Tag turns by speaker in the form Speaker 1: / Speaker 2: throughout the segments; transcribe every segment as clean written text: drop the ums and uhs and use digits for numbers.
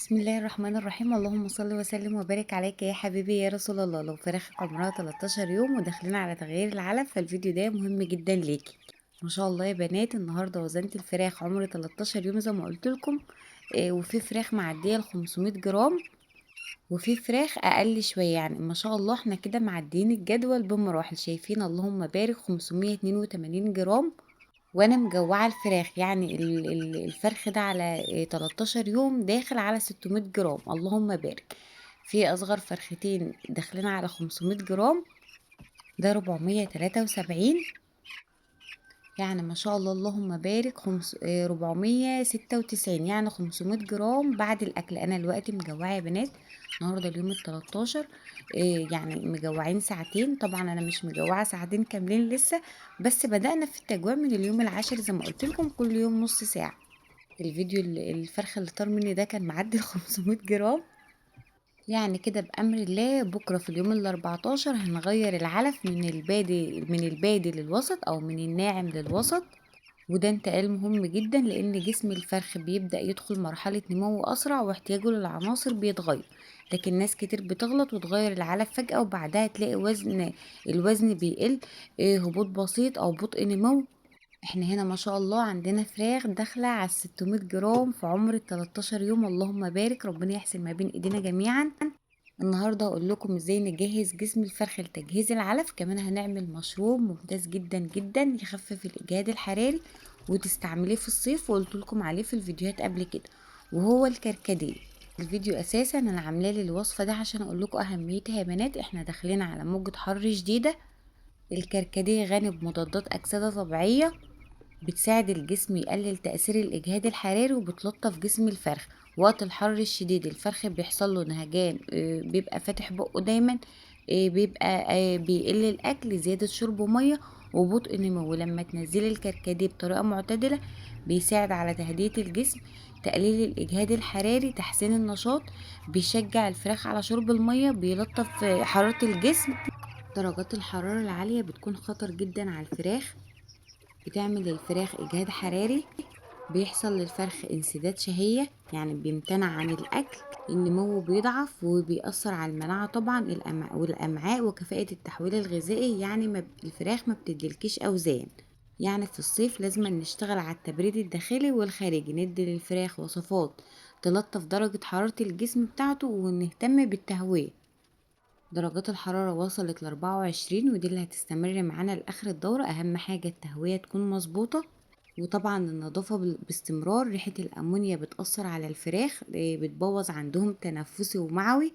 Speaker 1: بسم الله الرحمن الرحيم. اللهم صل وسلم وبارك عليك يا حبيبي يا رسول الله. لو فراخك عمرها 13 يوم وداخلين على تغيير العلف فالفيديو ده مهم جدا ليكي. ما شاء الله يا بنات، النهارده وزنت الفراخ عمر 13 يوم زي ما قلت لكم. وفي فراخ معديه ال 500 جرام، وفي فراخ اقل شويه. يعني ما شاء الله احنا كده معديين الجدول بمراحل. شايفين؟ اللهم بارك، 582 جرام. وانا مجوعه الفراخ. يعني الفرخ ده على 13 يوم داخل على 600 جرام. اللهم بارك. في اصغر فرختين داخلين على 500 جرام، ده 473. يعني ما شاء الله اللهم بارك، 496، يعني 500 جرام بعد الاكل. انا دلوقتي مجوعه يا بنات، النهارده اليوم ال13. يعني مجوعين ساعتين. طبعا انا مش مجوعه ساعتين كاملين لسه، بس بدأنا في التجويع من اليوم العاشر زي ما قلت لكم، كل يوم نص ساعه. الفيديو الفرخه اللي طار مني ده كان معدي ال 500 جرام. يعني كده بأمر الله بكرة في اليوم ال14 هنغير العلف من البادي للوسط أو من الناعم للوسط. وده انتقال مهم جدا، لأن جسم الفرخ بيبدأ يدخل مرحلة نمو أسرع واحتياجه للعناصر بيتغير. لكن ناس كتير بتغلط وتغير العلف فجأة وبعدها تلاقي الوزن بيقل، هبوط بسيط أو بطء نمو. احنا هنا ما شاء الله عندنا فراخ داخلة على 600 جرام في عمر ال 13 يوم. اللهم بارك، ربنا يحسن ما بين ايدينا جميعا. النهارده هقول لكم ازاي نجهز جسم الفرخ لتجهيز العلف. كمان هنعمل مشروب ممتاز جدا جدا يخفف الاجهاد الحراري وتستعمليه في الصيف، وقلت لكم عليه في الفيديوهات قبل كده، وهو الكركديه. الفيديو اساسا انا عاملاه للوصفه ده عشان اقول لكم اهميتها يا بنات. احنا داخلين على موجة حر شديده. الكركديه غني بمضادات اكسده طبيعيه بتساعد الجسم يقلل تأثير الإجهاد الحراري، وبتلطف جسم الفرخ. وقت الحر الشديد الفرخ بيحصل له نهجان، بيبقى فاتح بقه دايما، بيبقى بيقل الأكل، زيادة شرب مية، وبطء نمو. لما تنزلي الكركديه بطريقة معتدلة بيساعد على تهدئة الجسم، تقليل الإجهاد الحراري، تحسين النشاط، بيشجع الفراخ على شرب المية، بيلطف حرارة الجسم. درجات الحرارة العالية بتكون خطر جدا على الفراخ، بتعمل للفراخ إجهاد حراري، بيحصل للفرخ انسداد شهية، يعني بيمتنع عن الأكل، النمو بيضعف، وبيأثر على المناعة طبعا، والأمعاء وكفاءة التحويل الغذائي. يعني الفراخ ما بتديلكيش أوزان. يعني في الصيف لازم نشتغل على التبريد الداخلي والخارجي، ندي للفراخ وصفات تلطف درجة حرارة الجسم بتاعته، ونهتم بالتهوية. درجات الحرارة وصلت ل24، ودي اللي هتستمر معانا لآخر الدورة. أهم حاجة التهوية تكون مظبوطة، وطبعا النظافة باستمرار. ريحة الأمونيا بتأثر على الفراخ، بتبوظ عندهم تنفسي ومعوي.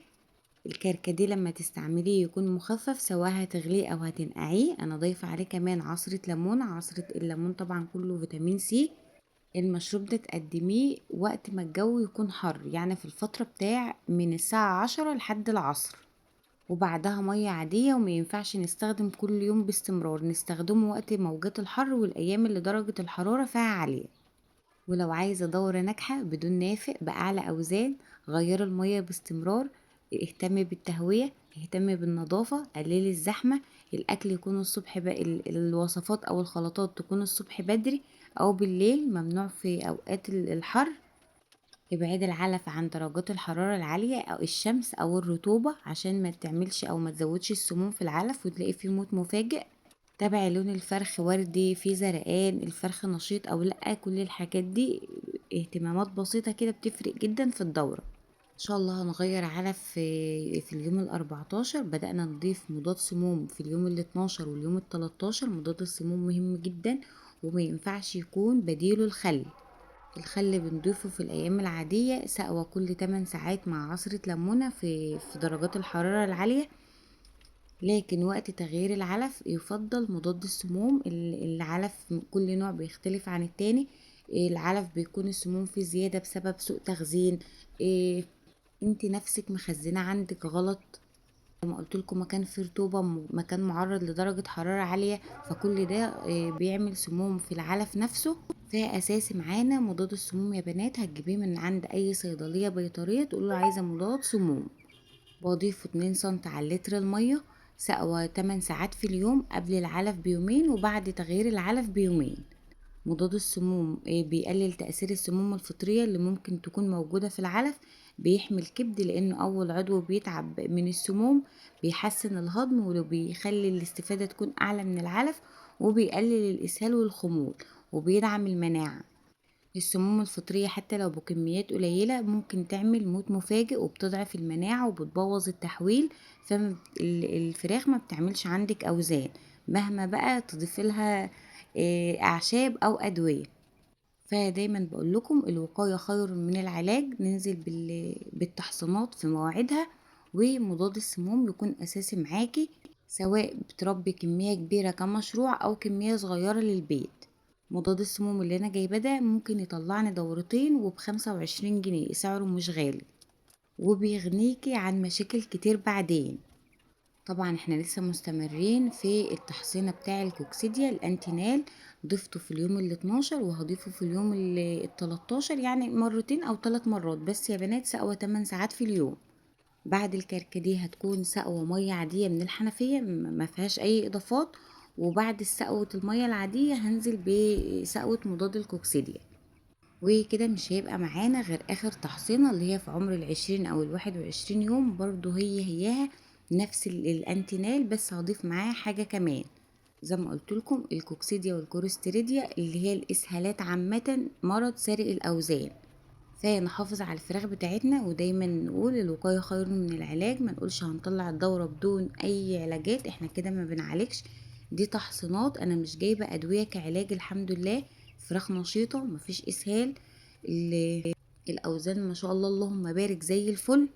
Speaker 1: الكركديه لما تستعمليه يكون مخفف، سواء هتغليه أو هتنقعيه. أنا ضايفة عليه كمان عصرة ليمون. عصرة الليمون طبعا كله فيتامين سي. المشروب ده تقدميه وقت ما الجو يكون حر، يعني في الفترة بتاع من الساعة 10 لحد العصر، وبعدها مية عادية. وما ينفعش نستخدم كل يوم باستمرار، نستخدمه وقت موجات الحر والأيام اللي درجة الحرارة فيها عالية. ولو عايزة دورة ناجحة بدون نافق بأعلى أوزان، غير المية باستمرار، اهتمي بالتهوية، اهتمي بالنظافة، قللي الزحمة. الأكل يكون الصبح الوصفات أو الخلطات تكون الصبح بدري أو بالليل، ممنوع في أوقات الحر. ابعدي العلف عن درجات الحرارة العالية أو الشمس أو الرطوبة، عشان ما تعملش أو ما تزودش السموم في العلف وتلاقي فيه موت مفاجئ. تابعي لون الفرخ، وردي، في زرقان، الفرخ نشيط أو لأ. كل الحاجات دي اهتمامات بسيطة كده بتفرق جدا في الدورة. إن شاء الله هنغير علف في اليوم ال14. بدأنا نضيف مضاد سموم في اليوم ال12 واليوم ال13. مضاد السموم مهم جدا، وما ينفعش يكون بديله الخل. الخل بنضيفه في الأيام العادية سقوة كل 8 ساعات مع عصرة ليمونة في درجات الحرارة العالية. لكن وقت تغيير العلف يفضل مضاد السموم. العلف كل نوع بيختلف عن التاني. العلف بيكون السموم فيه زيادة بسبب سوء تخزين، إيه، انت نفسك مخزنة عندك غلط، زي ما قلت لكم مكان فيه رطوبة، مكان معرض لدرجة حرارة عالية، فكل ده بيعمل سموم في العلف نفسه. فاساسي معانا مضاد السموم يا بنات، هتجيبيه من عند اي صيدلية بيطرية، تقول له عايزة مضاد سموم. بضيفه 2 سنت على لتر المية، سقوة 8 ساعات في اليوم، قبل العلف بيومين وبعد تغيير العلف بيومين. مضاد السموم بيقلل تأثير السموم الفطرية اللي ممكن تكون موجودة في العلف، بيحمي الكبد لأنه أول عضو بيتعب من السموم، بيحسن الهضم وبيخلي الاستفادة تكون أعلى من العلف، وبيقلل الإسهال والخمول، وبيدعم المناعة. السموم الفطرية حتى لو بكميات قليلة ممكن تعمل موت مفاجئ، وبتضعف المناعة وبتبوظ التحويل، فالفراخ ما بتعملش عندك أوزان مهما بقى تضيف لها أعشاب أو أدوية. فدايما بقول لكم الوقاية خير من العلاج، ننزل بالتحصينات في مواعيدها، ومضاد السموم يكون أساسي معاكي، سواء بتربي كمية كبيرة كمشروع أو كمية صغيرة للبيت. مضاد السموم اللي أنا جايباه ده ممكن يطلعني دورتين وب25 جنيه، سعره مش غالي، وبيغنيكي عن مشاكل كتير بعدين. طبعا احنا لسه مستمرين في التحصينة بتاع الكوكسيديا الانتينال، ضفته في اليوم ال12 وهضيفه في اليوم ال13، يعني مرتين او 3 مرات بس يا بنات، سقوة 8 ساعات في اليوم. بعد الكركديه هتكون سقوة مية عادية من الحنفية ما فيهاش اي اضافات، وبعد سقوة المية العادية هنزل بسقوة مضاد الكوكسيديا، وكده مش هيبقى معانا غير اخر تحصينة اللي هي في عمر ال20 او ال21 يوم، برضو هياها نفس الانتينال، بس هضيف معاه حاجة كمان زي ما قلت لكم، الكوكسيديا والكورستيريديا اللي هي الاسهالات عامة، مرض سارق الاوزان. فنحافظ على الفراخ بتاعتنا، ودايما نقول الوقاية خير من العلاج، ما نقولش هنطلع الدورة بدون اي علاجات، احنا كده ما بنعالجش، دي تحصينات، انا مش جايبة ادوية كعلاج الحمد لله. فراخ نشيطة مفيش اسهال، الاوزان ما شاء الله اللهم بارك زي الفل.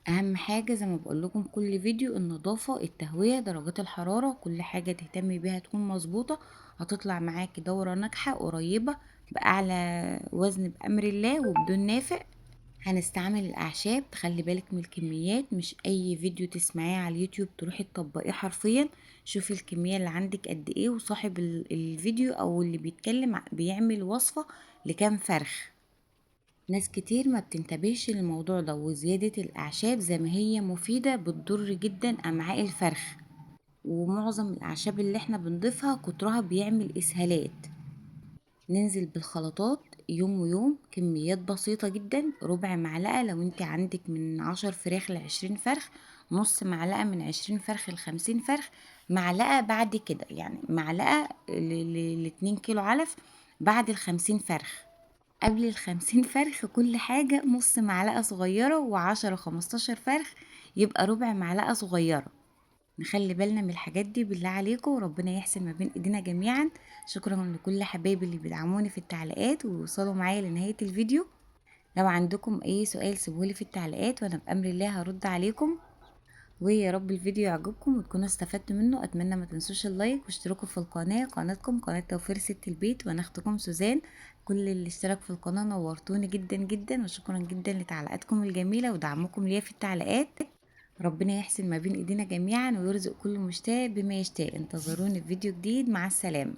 Speaker 1: اهم حاجة زي ما بقول لكم كل فيديو، النظافة، التهوية، درجات الحرارة، كل حاجة تهتمي بيها تكون مظبوطة، هتطلع معاكي دورة ناجحة قريبة بأعلى وزن بأمر الله وبدون نافق. هنستعمل الأعشاب، تخلي بالك من الكميات، مش أي فيديو تسمعيه على اليوتيوب تروحي تطبقيه حرفيا، شوفي الكمية اللي عندك قد ايه، وصاحب الفيديو أو اللي بيتكلم بيعمل وصفة لكام فرخ. ناس كتير ما بتنتبهش للموضوع ده، وزيادة الأعشاب زي ما هي مفيدة بتضر جدا أمعاء الفرخ، ومعظم الأعشاب اللي احنا بنضيفها كترها بيعمل إسهالات. ننزل بالخلطات يوم ويوم، كميات بسيطة جدا، ربع معلقة لو انت عندك من 10 فراخ ل20 فرخ، نص معلقة من 20 فرخ ل50 فرخ، معلقة بعد كده، يعني معلقة ل2 كيلو علف بعد ال50 فرخ. قبل ال50 فرخ كل حاجة نص معلقة صغيرة، و10 15 فرخ يبقى ربع معلقة صغيرة. نخلي بالنا من الحاجات دي بالله عليكم، وربنا يحسن ما بين ايدينا جميعا. شكرا لكل حبايبي اللي بيدعموني في التعليقات ووصلوا معايا لنهاية الفيديو. لو عندكم اي سؤال سيبولي في التعليقات وانا بأمر الله هرد عليكم. ويا رب الفيديو يعجبكم وتكونوا استفدتوا منه، اتمنى ما تنسوش اللايك واشتراكوا في القناه، قناتكم قناه توفير ست البيت، وانا اختكم سوزان. كل اللي اشترك في القناه نورتوني جدا جدا، وشكرا جدا لتعليقاتكم الجميله ودعمكم ليا في التعليقات. ربنا يحسن ما بين ايدينا جميعا ويرزق كل مشتاق بما يشتاق. انتظروني في فيديو جديد، مع السلامه.